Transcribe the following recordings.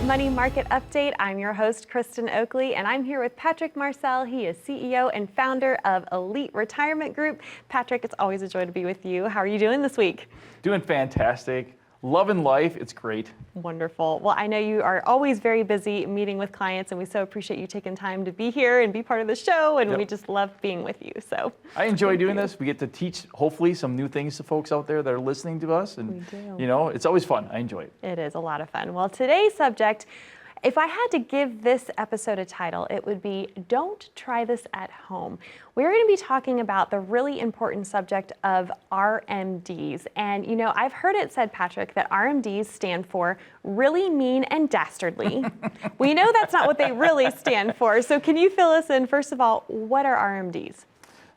Money Market Update. I'm your host, Kristen Oakley, and I'm here with Patrick Marcel. He is CEO and founder of Elite Retirement Group. Patrick, it's always a joy to be with you. How are you doing this week? Doing fantastic. Loving life. It's great. Wonderful. Well, I know you are always very busy meeting with clients, and we so appreciate you taking time to be here and be part of the show, and we just love being with you. So I enjoy doing this. We get to teach, hopefully, some new things to folks out there that are listening to us. And, we do. You know, it's always fun. I enjoy it. It is a lot of fun. Well, today's subject, if I had to give this episode a title, it would be Don't Try This at Home. We're going to be talking about the really important subject of RMDs. And, you know, I've heard it said, Patrick, that RMDs stand for really mean and dastardly. We know that's not what they really stand for. So can you fill us in, first of all, what are RMDs?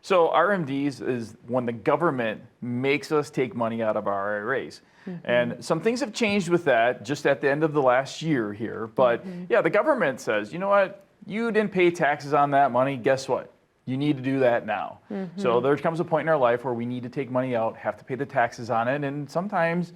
So RMDs is when the government makes us take money out of our IRAs. And some things have changed with that just at the end of the last year here. But yeah, the government says, you know what, you didn't pay taxes on that money. Guess what? You need to do that now. So there comes a point in our life where we need to take money out, have to pay the taxes on it. And sometimes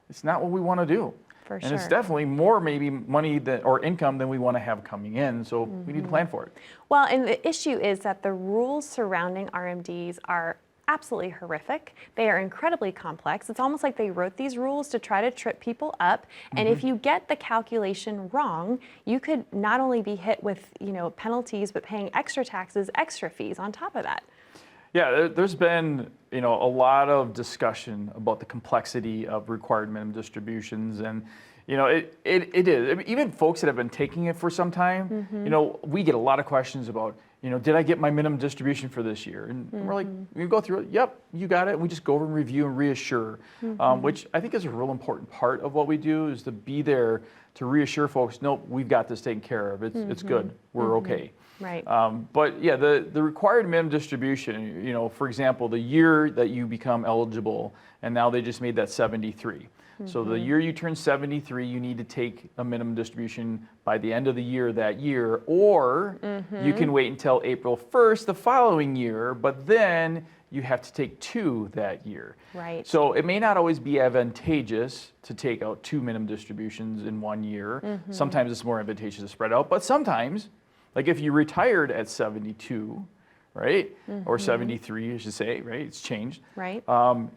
it's not what we want to do. For sure. And it's definitely more maybe money or income than we want to have coming in. So we need to plan for it. Well, and the issue is that the rules surrounding RMDs are absolutely horrific. They are incredibly complex. It's almost like they wrote these rules to try to trip people up. And if you get the calculation wrong, you could not only be hit with, you know, penalties, but paying extra taxes, extra fees on top of that. Yeah, there's been, you know, a lot of discussion about the complexity of required minimum distributions, and you know, it is. I mean, even folks that have been taking it for some time, you know, we get a lot of questions about, you know, did I get my minimum distribution for this year? And we're like, we go through it. Yep, you got it. And we just go over and review and reassure, which I think is a real important part of what we do, is to be there to reassure folks. Nope, we've got this taken care of. It's good. We're okay. Right. But yeah, the required minimum distribution, you know, for example, the year that you become eligible, and now they just made that 73. So the year you turn 73, you need to take a minimum distribution by the end of the year that year, or you can wait until April 1st the following year, but then you have to take two that year. Right. So it may not always be advantageous to take out two minimum distributions in 1 year. Sometimes it's more advantageous to spread out, but sometimes, like if you retired at 72, right? Or 73, I should say, right? It's changed. Right.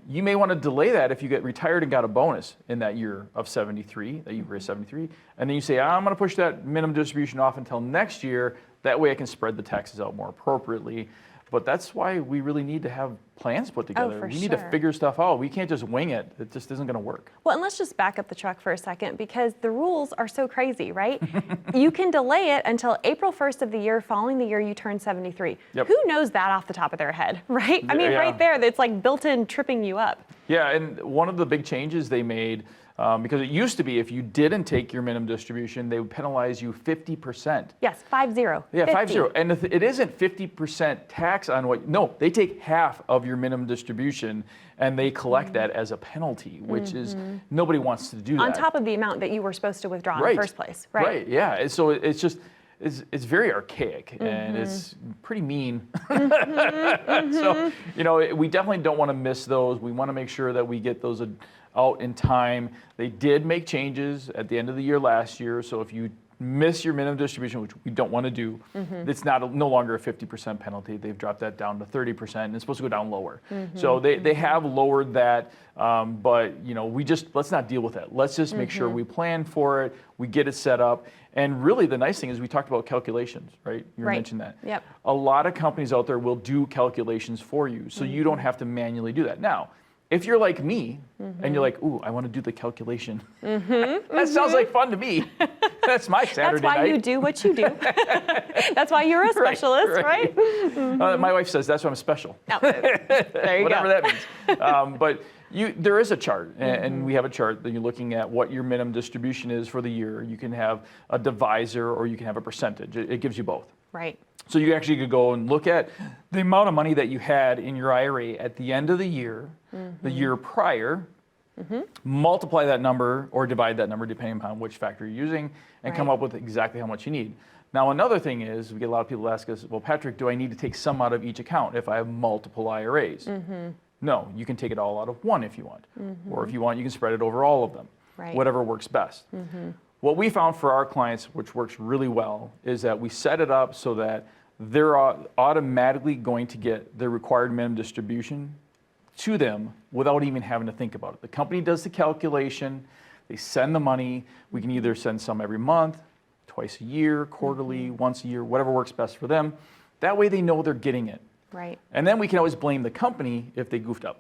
You may want to delay that if you get retired and got a bonus in that year of 73, that you were 73. And then you say, I'm going to push that minimum distribution off until next year. That way I can spread the taxes out more appropriately. But that's why we really need to have plans put together. We need to figure stuff out. We can't just wing it. It just isn't going to work. Well, and let's just back up the truck for a second, because the rules are so crazy, right? You can delay it until April 1st of the year following the year you turn 73. Yep. Who knows that off the top of their head, right? I mean, right there, it's like built in tripping you up. Yeah, and one of the big changes they made, because it used to be if you didn't take your minimum distribution, they would penalize you 50%. Yes, 50. Yeah, 50. And it isn't 50% tax on what, no, they take half of your minimum distribution and they collect that as a penalty, which is, nobody wants to do that. On top of the amount that you were supposed to withdraw in the first place, right? Right, yeah. And so it's just, it's very archaic and it's pretty mean. So, you know, we definitely don't want to miss those. We want to make sure that we get those out in time. They did make changes at the end of the year last year. So if you miss your minimum distribution, which we don't want to do, it's no longer a 50% penalty. They've dropped that down to 30%, and it's supposed to go down lower. So they have lowered that, but you know, let's not deal with that. Let's just make sure we plan for it, we get it set up. And really the nice thing is we talked about calculations, right? You mentioned that. Yep. A lot of companies out there will do calculations for you, so you don't have to manually do that. Now, if you're like me and you're like, ooh, I want to do the calculation, that sounds like fun to me. That's my Saturday night. That's why you do what you do. That's why you're a specialist, right? My wife says that's why I'm special. Oh, there you Whatever go. that means. But there is a chart, and we have a chart that you're looking at what your minimum distribution is for the year. You can have a divisor or you can have a percentage. It gives you both. Right. So you actually could go and look at the amount of money that you had in your IRA at the end of the year, the year prior, multiply that number or divide that number depending upon which factor you're using, and come up with exactly how much you need. Now, another thing is, we get a lot of people ask us, well, Patrick, do I need to take some out of each account if I have multiple IRAs? No, you can take it all out of one if you want. Or if you want, you can spread it over all of them, whatever works best. what we found for our clients, which works really well, is that we set it up so that they're automatically going to get the required minimum distribution to them without even having to think about it. The company does the calculation, they send the money. We can either send some every month, twice a year, quarterly, once a year, whatever works best for them. That way they know they're getting it. Right. And then we can always blame the company if they goofed up.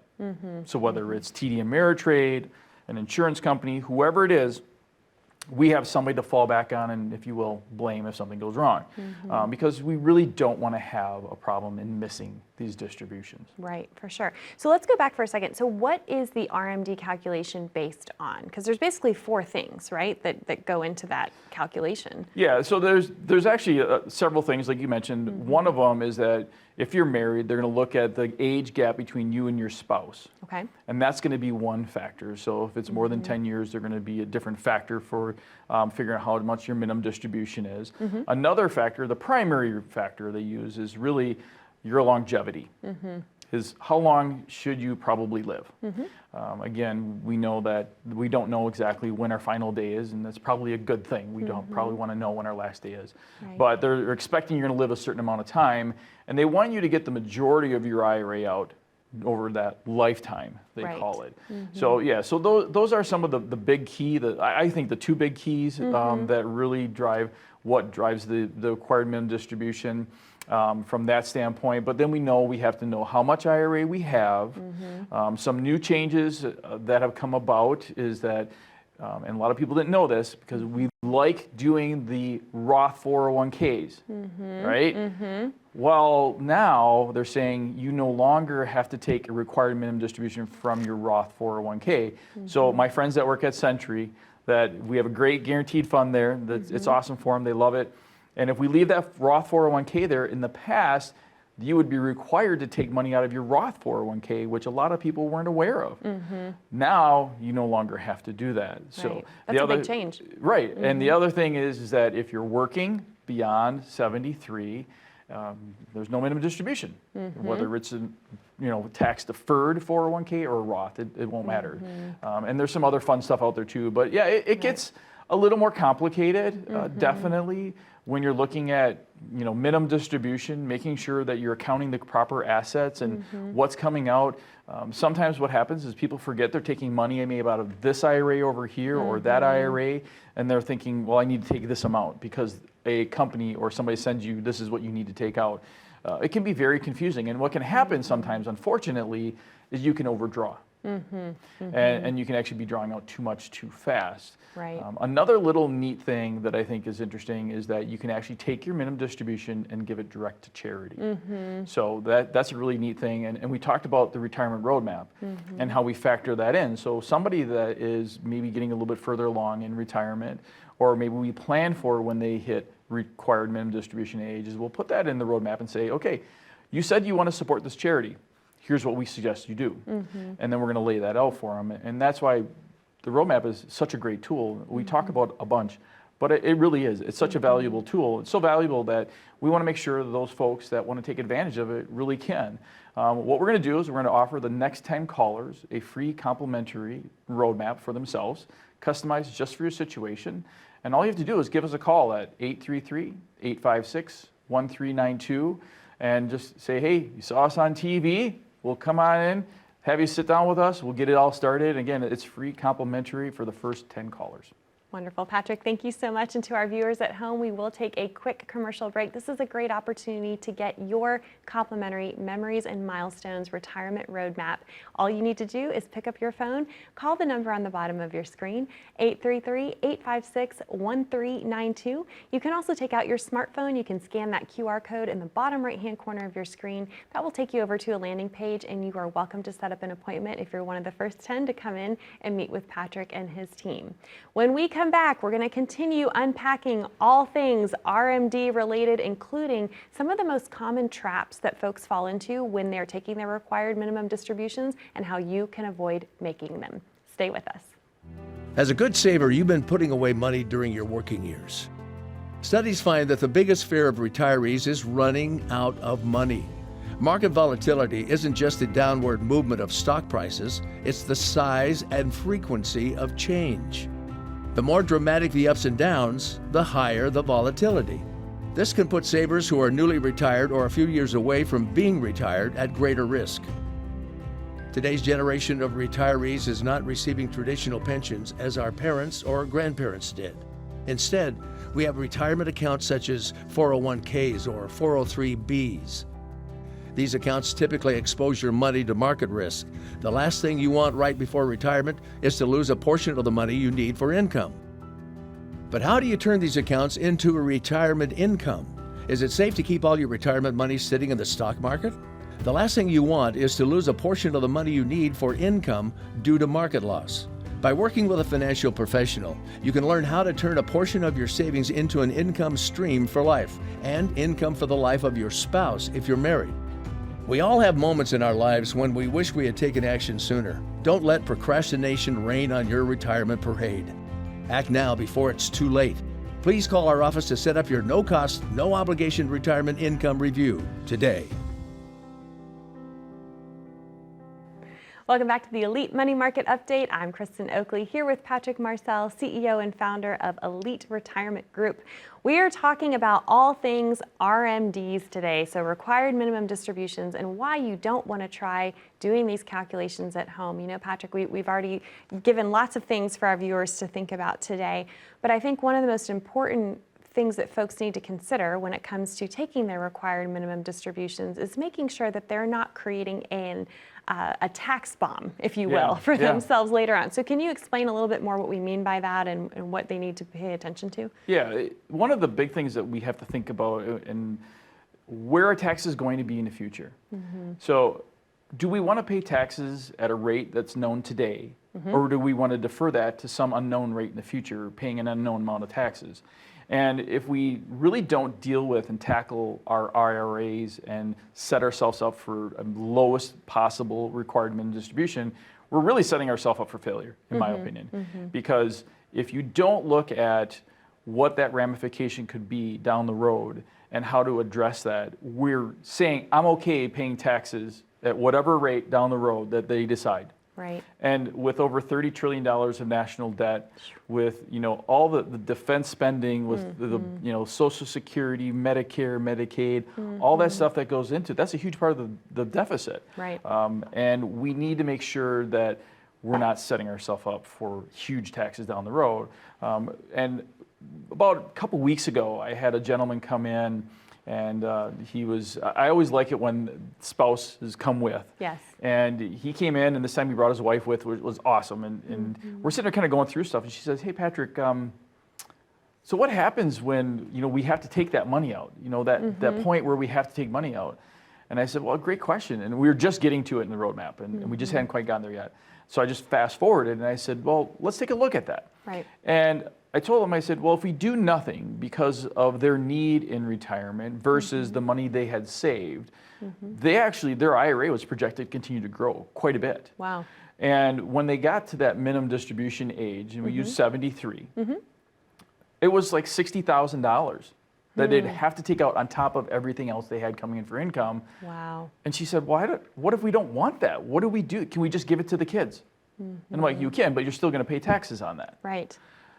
So whether it's TD Ameritrade, an insurance company, whoever it is, we have somebody to fall back on and, if you will, blame if something goes wrong. Because we really don't want to have a problem in missing these distributions. Right, for sure. So let's go back for a second. So what is the RMD calculation based on? Because there's basically 4 things, right, that go into that calculation. Yeah, so there's actually several things, like you mentioned. One of them is that if you're married, they're going to look at the age gap between you and your spouse. Okay. And that's going to be one factor. So if it's more than 10 years, they're going to be a different factor for figuring out how much your minimum distribution is. Another factor, the primary factor they use, is really your longevity. Is how long should you probably live? Again, we know that we don't know exactly when our final day is, and that's probably a good thing. We don't probably want to know when our last day is. Right. But they're expecting you're going to live a certain amount of time, and they want you to get the majority of your IRA out over that lifetime, they call it. So yeah, so those are some of the big key, I think the 2 big keys that really drive what drives the required minimum distribution. From that standpoint, but then we know we have to know how much IRA we have. Some new changes that have come about is that, and a lot of people didn't know this, because we like doing the Roth 401ks, right? Well, now they're saying you no longer have to take a required minimum distribution from your Roth 401k. So my friends that work at Century, that we have a great guaranteed fund there, that it's awesome for them, they love it. And if we leave that Roth 401k there, in the past, you would be required to take money out of your Roth 401k, which a lot of people weren't aware of. Now, you no longer have to do that. So that's a big change. Right. And the other thing is that if you're working beyond 73, there's no minimum distribution, whether it's a tax-deferred 401k or a Roth, it won't matter. And there's some other fun stuff out there too. But yeah, it gets a little more complicated, definitely, when you're looking at minimum distribution, making sure that you're accounting the proper assets and what's coming out. Sometimes what happens is people forget they're taking money maybe out of this IRA over here or that IRA, and they're thinking, well, I need to take this amount because a company or somebody sends you, this is what you need to take out. It can be very confusing, and what can happen sometimes, unfortunately, is you can overdraw. And you can actually be drawing out too much too fast. Right. Another little neat thing that I think is interesting is that you can actually take your minimum distribution and give it direct to charity. So that's a really neat thing. And we talked about the retirement roadmap and how we factor that in. So somebody that is maybe getting a little bit further along in retirement, or maybe we plan for when they hit required minimum distribution age, is we'll put that in the roadmap and say, okay, you said you want to support this charity. Here's what we suggest you do. And then we're going to lay that out for them. And that's why the roadmap is such a great tool. We talk about a bunch, but it really is. It's such a valuable tool. It's so valuable that we want to make sure that those folks that want to take advantage of it really can. What we're going to do is we're going to offer the next 10 callers a free complimentary roadmap for themselves, customized just for your situation. And all you have to do is give us a call at 833-856-1392 and just say, hey, you saw us on TV. We'll come on in, have you sit down with us. We'll get it all started. Again, it's free, complimentary for the first 10 callers. Wonderful. Patrick, thank you so much. And to our viewers at home, we will take a quick commercial break. This is a great opportunity to get your complimentary Memories and Milestones Retirement Roadmap. All you need to do is pick up your phone, call the number on the bottom of your screen, 833-856-1392. You can also take out your smartphone. You can scan that QR code in the bottom right-hand corner of your screen. That will take you over to a landing page, and you are welcome to set up an appointment if you're one of the first 10 to come in and meet with Patrick and his team. When we come back, we're going to continue unpacking all things RMD related, including some of the most common traps that folks fall into when they're taking their required minimum distributions and how you can avoid making them. Stay with us. As a good saver, you've been putting away money during your working years. Studies find that the biggest fear of retirees is running out of money. Market volatility isn't just the downward movement of stock prices, it's the size and frequency of change. The more dramatic the ups and downs, the higher the volatility. This can put savers who are newly retired or a few years away from being retired at greater risk. Today's generation of retirees is not receiving traditional pensions as our parents or grandparents did. Instead, we have retirement accounts such as 401ks or 403bs. These accounts typically expose your money to market risk. The last thing you want right before retirement is to lose a portion of the money you need for income. But how do you turn these accounts into a retirement income? Is it safe to keep all your retirement money sitting in the stock market? The last thing you want is to lose a portion of the money you need for income due to market loss. By working with a financial professional, you can learn how to turn a portion of your savings into an income stream for life and income for the life of your spouse if you're married. We all have moments in our lives when we wish we had taken action sooner. Don't let procrastination reign on your retirement parade. Act now before it's too late. Please call our office to set up your no-cost, no-obligation retirement income review today. Welcome back to the Elite Money Market Update. I'm Kristen Oakley here with Patrick Marcel, CEO and founder of Elite Retirement Group. We are talking about all things RMDs today, so required minimum distributions, and why you don't want to try doing these calculations at home. You know, Patrick, we've already given lots of things for our viewers to think about today, but I think one of the most important things that folks need to consider when it comes to taking their required minimum distributions is making sure that they're not creating a tax bomb, if you will, for themselves later on. So can you explain a little bit more what we mean by that and what they need to pay attention to? Yeah, one of the big things that we have to think about and where are taxes going to be in the future? So do we want to pay taxes at a rate that's known today, or do we want to defer that to some unknown rate in the future, paying an unknown amount of taxes? And if we really don't deal with and tackle our IRAs and set ourselves up for a lowest possible required minimum distribution, we're really setting ourselves up for failure, in my opinion. Because if you don't look at what that ramification could be down the road and how to address that, we're saying, I'm okay paying taxes at whatever rate down the road that they decide. Right. And with over $30 trillion of national debt, with all the defense spending, with the Social Security, Medicare, Medicaid, all that stuff that goes into it, that's a huge part of the deficit. Right. And we need to make sure that we're not setting ourselves up for huge taxes down the road. And about a couple weeks ago, I had a gentleman come in. And I always like it when spouses come with. Yes. And he came in, and this time he brought his wife with, which was awesome. And we're sitting there kind of going through stuff, and she says, hey, Patrick, so what happens when, we have to take that money out? That point where we have to take money out. And I said, well, great question. And we were just getting to it in the roadmap, and we just hadn't quite gotten there yet. So I just fast forwarded, and I said, well, let's take a look at that. Right. And I told them, I said, well, if we do nothing because of their need in retirement versus the money they had saved, their IRA was projected to continue to grow quite a bit. Wow. And when they got to that minimum distribution age, and we used 73, it was like $60,000 that they'd have to take out on top of everything else they had coming in for income. Wow. And she said, what if we don't want that? What do we do? Can we just give it to the kids? And I'm like, you can, but you're still going to pay taxes on that. Right.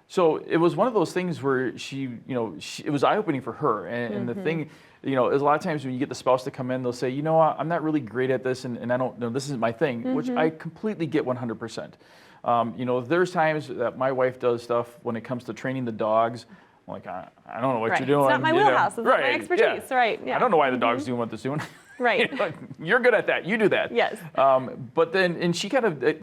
So it was one of those things where it was eye-opening for her. And the thing, is a lot of times when you get the spouse to come in, they'll say, I'm not really great at this, and I don't know, this isn't my thing, which I completely get 100%. There's times that my wife does stuff when it comes to training the dogs. I'm like, I don't know what you're doing. It's not my wheelhouse, it's not my expertise. Yeah. Right. Yeah. I don't know why the dog's doing what it's doing. Right. You're good at that. You do that. Yes. But then, and she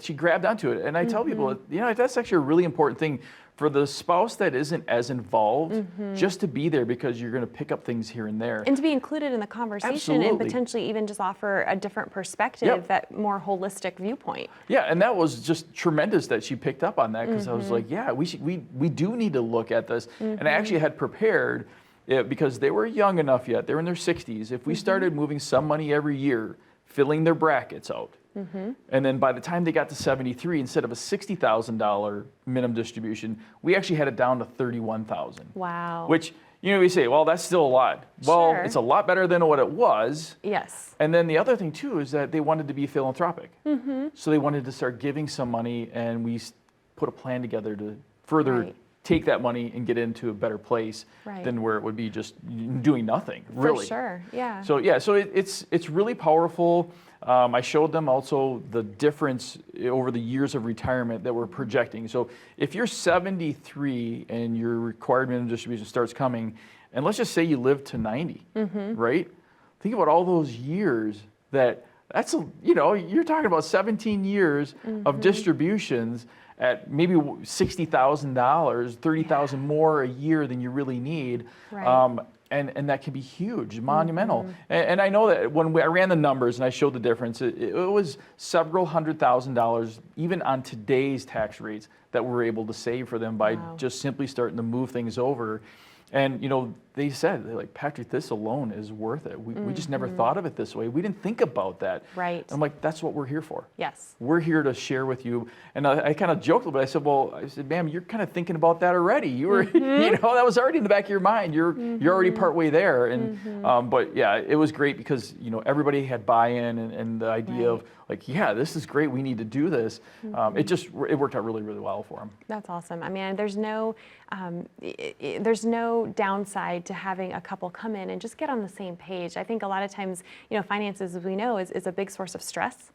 she grabbed onto it. And I tell people, that's actually a really important thing for the spouse that isn't as involved, just to be there because you're going to pick up things here and there. And to be included in the conversation. Absolutely. And potentially even just offer a different perspective, that more holistic viewpoint. Yeah, and that was just tremendous that she picked up on that, because I was like, yeah, we do need to look at this. And I actually had prepared, because they were young enough yet, they were in their 60s, if we started moving some money every year, filling their brackets out, and then by the time they got to 73, instead of a $60,000 minimum distribution, we actually had it down to $31,000. Wow. Which, we say, well, that's still a lot. Well, it's a lot better than what it was. Yes. And then the other thing, too, is that they wanted to be philanthropic. So they wanted to start giving some money, and we put a plan together to further take that money and get into a better place Right. than where it would be just doing nothing, really. For sure, yeah. So it's really powerful. I showed them also the difference over the years of retirement that we're projecting. So if you're 73 and your required minimum distribution starts coming, and let's just say you live to 90, right? Think about all those years that's you're talking about 17 years of distributions at maybe $60,000, $30,000 more a year than you really need. Right. And that can be huge, monumental. And I know that when I ran the numbers and I showed the difference, it was several $100,000 even on today's tax rates that we're able to save for them by just simply starting to move things over. And they said, they're like, Patrick, this alone is worth it. We just never thought of it this way. We didn't think about that. Right. I'm like, that's what we're here for. Yes. We're here to share with you. And I kind of joked a little bit. I said, ma'am, you're kind of thinking about that already. You were, that was already in the back of your mind. You're already partway there. And but yeah, it was great because everybody had buy-in and the idea of like, yeah, this is great. We need to do this. It worked out really, really well for them. That's awesome. I mean, there's no downside to having a couple come in and just get on the same page. I think a lot of times, finances, as we know, is a big source of stress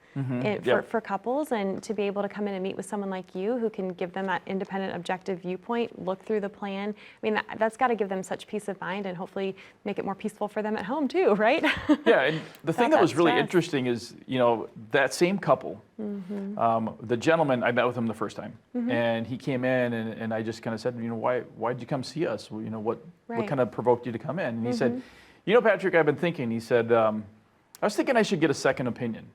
for couples, and to be able to come in and meet with someone like you who can give them that independent, objective viewpoint, look through the plan. I mean, that's got to give them such peace of mind and hopefully make it more peaceful for them at home too, right? Yeah, and the thing that was really stress. interesting is, that same couple, the gentleman, I met with him the first time, and he came in and I just kind of said, why did you come see us? What kind of provoked you to come in? And he said, Patrick, I've been thinking. He said, I was thinking I should get a second opinion.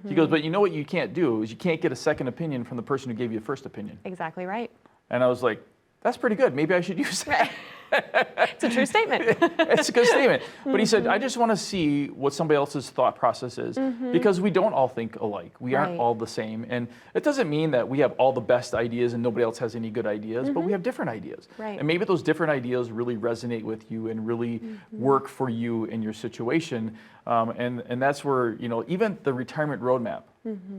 He goes, but what you can't do is you can't get a second opinion from the person who gave you a first opinion. Exactly right. And I was like, that's pretty good. Maybe I should use that. It's a true statement. It's a good statement. But he said, I just want to see what somebody else's thought process is, because we don't all think alike. We aren't all the same. And it doesn't mean that we have all the best ideas and nobody else has any good ideas, but we have different ideas. Right. And maybe those different ideas really resonate with you and really work for you in your situation. And that's where, even the retirement roadmap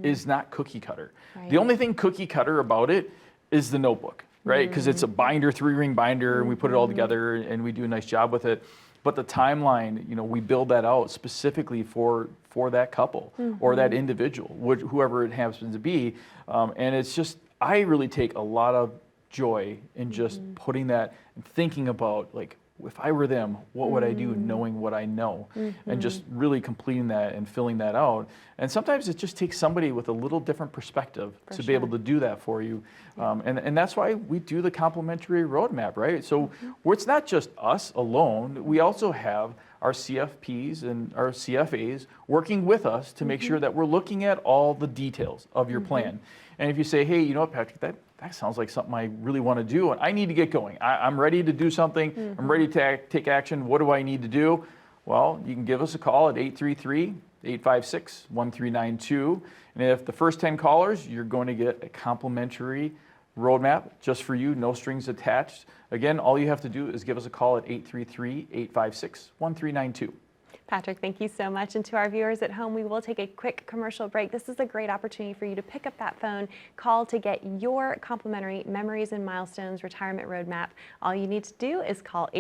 is not cookie cutter. Right. The only thing cookie cutter about it is the notebook. Right, because it's a binder, 3-ring binder, and we put it all together, and we do a nice job with it. But the timeline, we build that out specifically for that couple or that individual, whoever it happens to be. And it's just, I really take a lot of joy in just putting that and thinking about, like, if I were them, what would I do knowing what I know? And just really completing that and filling that out. And sometimes it just takes somebody with a little different perspective to be able to do that for you. And that's why we do the complimentary roadmap, right? So where it's not just us alone, we also have our CFPs and our CFAs working with us to make sure that we're looking at all the details of your plan. And if you say, hey, you know what, Patrick, that sounds like something I really want to do, and I need to get going. I'm ready to do something. I'm ready to take action. What do I need to do? Well, you can give us a call at 833-856-1392. And if the first 10 callers, you're going to get a complimentary roadmap just for you, no strings attached. Again, all you have to do is give us a call at 833-856-1392. Patrick, thank you so much. And to our viewers at home, we will take a quick commercial break. This is a great opportunity for you to pick up that phone, call to get your complimentary Memories and Milestones retirement roadmap. All you need to do is call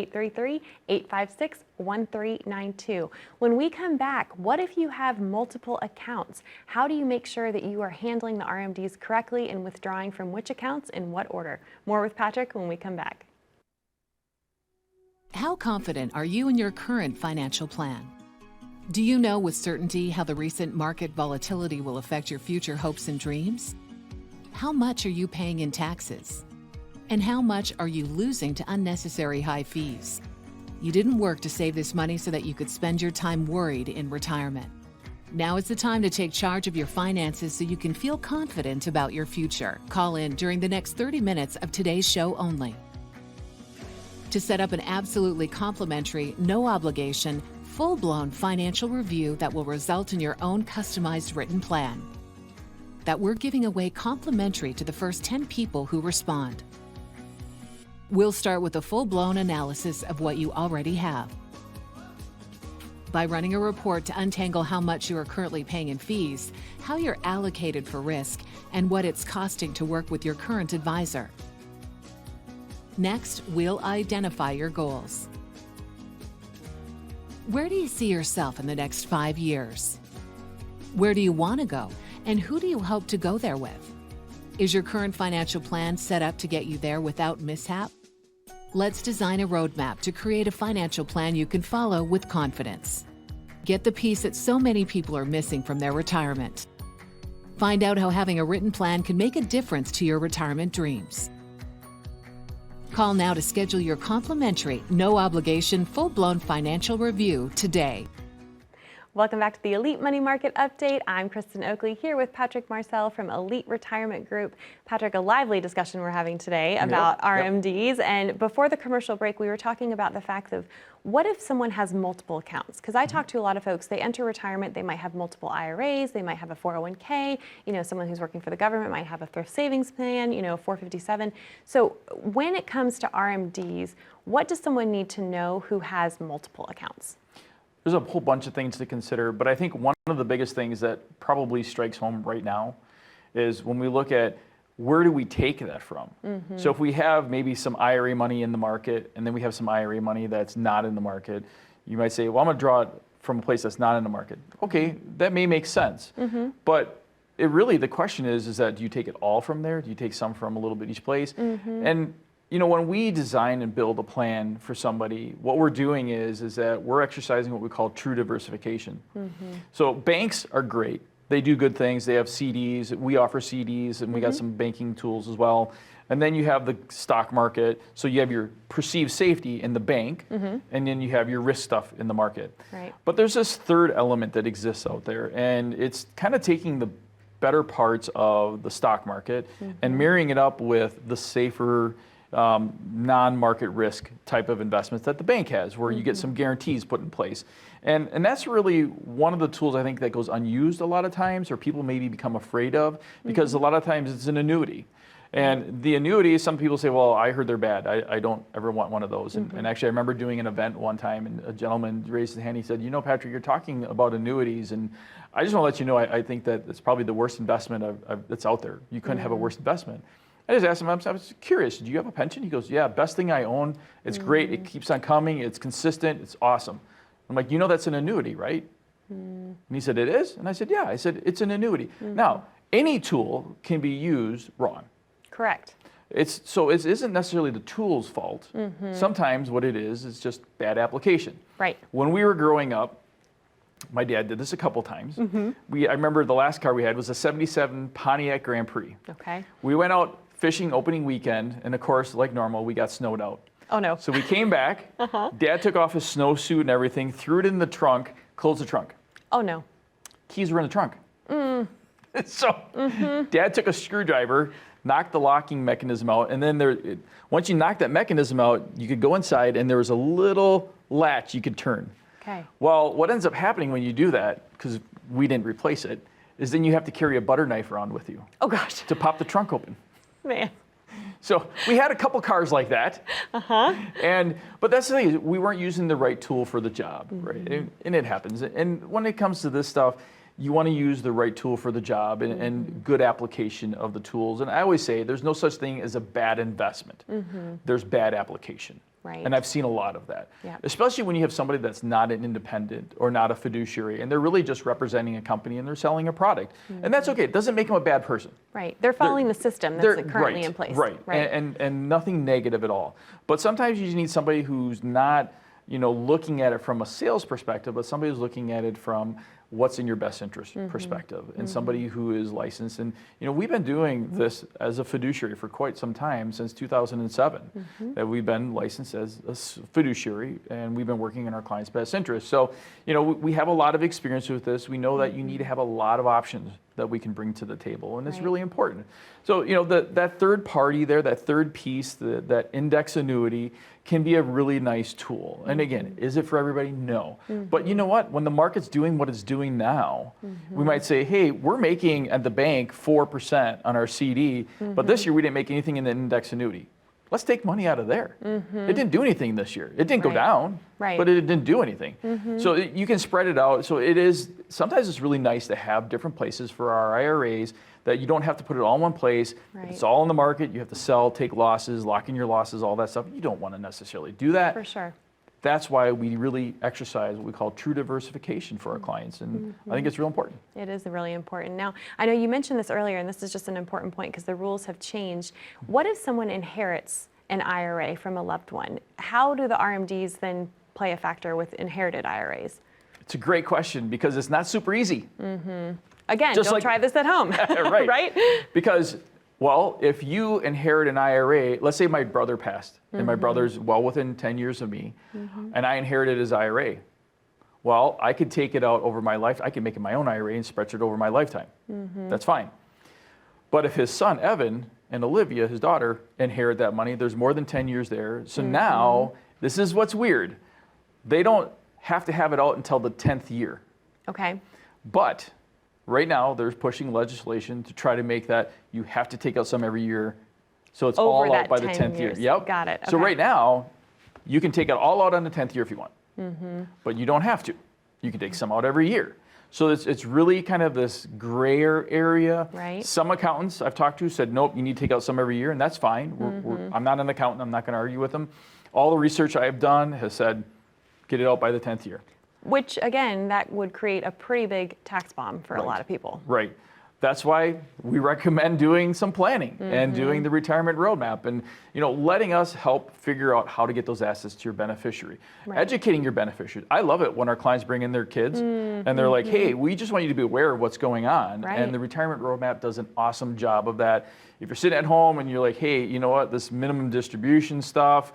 833-856-1392. When we come back, what if you have multiple accounts? How do you make sure that you are handling the RMDs correctly and withdrawing from which accounts in what order? More with Patrick when we come back. How confident are you in your current financial plan? Do you know with certainty how the recent market volatility will affect your future hopes and dreams? How much are you paying in taxes? And how much are you losing to unnecessary high fees? You didn't work to save this money so that you could spend your time worried in retirement. Now is the time to take charge of your finances so you can feel confident about your future. Call in during the next 30 minutes of today's show only to set up an absolutely complimentary, no obligation, full-blown financial review that will result in your own customized written plan that we're giving away complimentary to the first 10 people who respond. We'll start with a full-blown analysis of what you already have by running a report to untangle how much you are currently paying in fees, how you're allocated for risk, and what it's costing to work with your current advisor. Next, we'll identify your goals. Where do you see yourself in the next 5 years? Where do you want to go, and who do you hope to go there with? Is your current financial plan set up to get you there without mishap? Let's design a roadmap to create a financial plan you can follow with confidence. Get the piece that so many people are missing from their retirement. Find out how having a written plan can make a difference to your retirement dreams. Call now to schedule your complimentary, no-obligation, full-blown financial review today. Welcome back to the Elite Money Market Update. I'm Kristen Oakley here with Patrick Marcel from Elite Retirement Group. Patrick, a lively discussion we're having today about RMDs. And before the commercial break, we were talking about the fact of what if someone has multiple accounts? Because I talk to a lot of folks, they enter retirement, they might have multiple IRAs, they might have a 401k, someone who's working for the government might have a thrift savings plan, 457. So when it comes to RMDs, what does someone need to know who has multiple accounts? There's a whole bunch of things to consider, but I think one of the biggest things that probably strikes home right now is when we look at where do we take that from? So if we have maybe some IRA money in the market and then we have some IRA money that's not in the market, you might say, well, I'm going to draw it from a place that's not in the market. Okay, that may make sense, but the question is that do you take it all from there? Do you take some from a little bit each place? And when we design and build a plan for somebody, what we're doing is that we're exercising what we call true diversification. So banks are great. They do good things. They have CDs. We offer CDs, and we got some banking tools as well. And then you have the stock market. So you have your perceived safety in the bank, and then you have your risk stuff in the market. Right. But there's this third element that exists out there, and it's kind of taking the better parts of the stock market and marrying it up with the safer non-market risk type of investments that the bank has, where you get some guarantees put in place. And that's really one of the tools I think that goes unused a lot of times, or people maybe become afraid of, because a lot of times it's an annuity. And the annuity, some people say, well, I heard they're bad. I don't ever want one of those. And actually, I remember doing an event one time, and a gentleman raised his hand. He said, Patrick, you're talking about annuities, and I just want to let you know, I think that it's probably the worst investment that's out there. You couldn't have a worse investment. I just asked him, I was curious, do you have a pension? He goes, yeah, best thing I own. It's great. It keeps on coming. It's consistent. It's awesome. I'm like, that's an annuity, right? And he said, it is? And I said, yeah. I said, it's an annuity. Now, any tool can be used wrong. Correct. It isn't necessarily the tool's fault. Sometimes what it is just bad application. Right. When we were growing up, my dad did this a couple times. I remember the last car we had was a 77 Pontiac Grand Prix. Okay. We went out fishing opening weekend, and of course, like normal, we got snowed out. Oh no. So we came back, Dad took off his snowsuit and everything, threw it in the trunk, closed the trunk. Oh no. Keys were in the trunk. So Dad took a screwdriver, knocked the locking mechanism out, and then once you knock that mechanism out, you could go inside and there was a little latch you could turn. Okay. Well, what ends up happening when you do that, because we didn't replace it, is then you have to carry a butter knife around with you. Oh gosh. To pop the trunk open. Man. So we had a couple cars like that. But that's the thing, we weren't using the right tool for the job, right? And it happens. And when it comes to this stuff, you want to use the right tool for the job and good application of the tools. And I always say there's no such thing as a bad investment. There's bad application. Right. And I've seen a lot of that, Yeah. especially when you have somebody that's not an independent or not a fiduciary, and they're really just representing a company and they're selling a product. And that's okay. It doesn't make them a bad person. Right. They're following the system that's currently in place. Right. And nothing negative at all. But sometimes you just need somebody who's not, looking at it from a sales perspective, but somebody who's looking at it from what's in your best interest perspective, and somebody who is licensed. And we've been doing this as a fiduciary for quite some time, since 2007, that we've been licensed as a fiduciary, and we've been working in our clients' best interest. So we have a lot of experience with this. We know that you need to have a lot of options that we can bring to the table, and it's really important. So that third party there, that third piece, that index annuity, can be a really nice tool. And again, is it for everybody? No. But you know what? When the market's doing what it's doing now, we might say, hey, we're making at the bank 4% on our CD, but this year we didn't make anything in the index annuity. let's take money out of there. It didn't do anything this year. It didn't go Right. down, Right. but it didn't do anything. So you can spread it out. So sometimes it's really nice to have different places for our IRAs that you don't have to put it all in one place. Right. It's all in the market. You have to sell, take losses, lock in your losses, all that stuff. You don't want to necessarily do that. For sure. That's why we really exercise what we call true diversification for our clients. And I think it's real important. It is really important. Now, I know you mentioned this earlier, and this is just an important point because the rules have changed. What if someone inherits an IRA from a loved one? How do the RMDs then play a factor with inherited IRAs? It's a great question because it's not super easy. Again, Just don't like- try this at home. Right. Right? Because, well, if you inherit an IRA, let's say my brother passed, and my brother's well within 10 years of me, and I inherited his IRA. Well, I could take it out over my life. I can make it my own IRA and stretch it over my lifetime. That's fine. But if his son, Evan, and Olivia, his daughter, inherit that money, there's more than 10 years there. So now, this is what's weird. They don't have to have it out until the 10th year. Okay. But right now, they're pushing legislation to try to make that you have to take out some every year. So it's Over all that out by the 10 10th year. years. Yep. Got it. So Okay. right now, you can take it all out on the 10th year if you want. But you don't have to. You can take some out every year. So it's really kind of this grayer area. Right. Some accountants I've talked to said, nope, you need to take out some every year, and that's fine. I'm not an accountant. I'm not going to argue with them. All the research I've done has said, get it out by the 10th year. Which, again, that would create a pretty big tax bomb for a lot of people. Right. That's why we recommend doing some planning and doing the retirement roadmap and letting us help figure out how to get those assets to your beneficiary. Right. Educating your beneficiary. I love it when our clients bring in their kids and they're like, hey, we just want you to be aware of what's going on. Right. And the retirement roadmap does an awesome job of that. If you're sitting at home and you're like, hey, you know what, this minimum distribution stuff,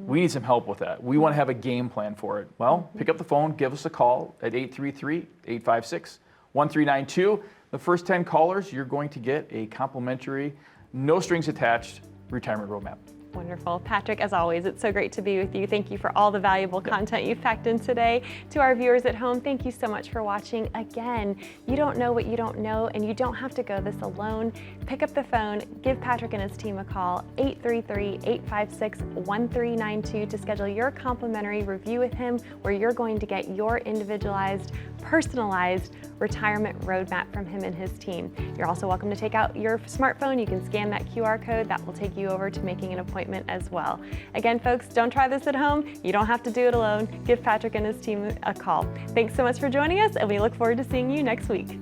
we need some help with that. We want to have a game plan for it. Well, pick up the phone, give us a call at 833-856-1392. The first 10 callers, you're going to get a complimentary, no strings attached retirement roadmap. Wonderful. Patrick, as always, it's so great to be with you. Thank you for all the valuable content you've packed in today. To our viewers at home, thank you so much for watching. Again, you don't know what you don't know, and you don't have to go this alone. Pick up the phone, give Patrick and his team a call, 833-856-1392 to schedule your complimentary review with him, where you're going to get your individualized, personalized retirement roadmap from him and his team. You're also welcome to take out your smartphone. You can scan that QR code. That will take you over to making an appointment as well. Again, folks, don't try this at home. You don't have to do it alone. Give Patrick and his team a call. Thanks so much for joining us, and we look forward to seeing you next week.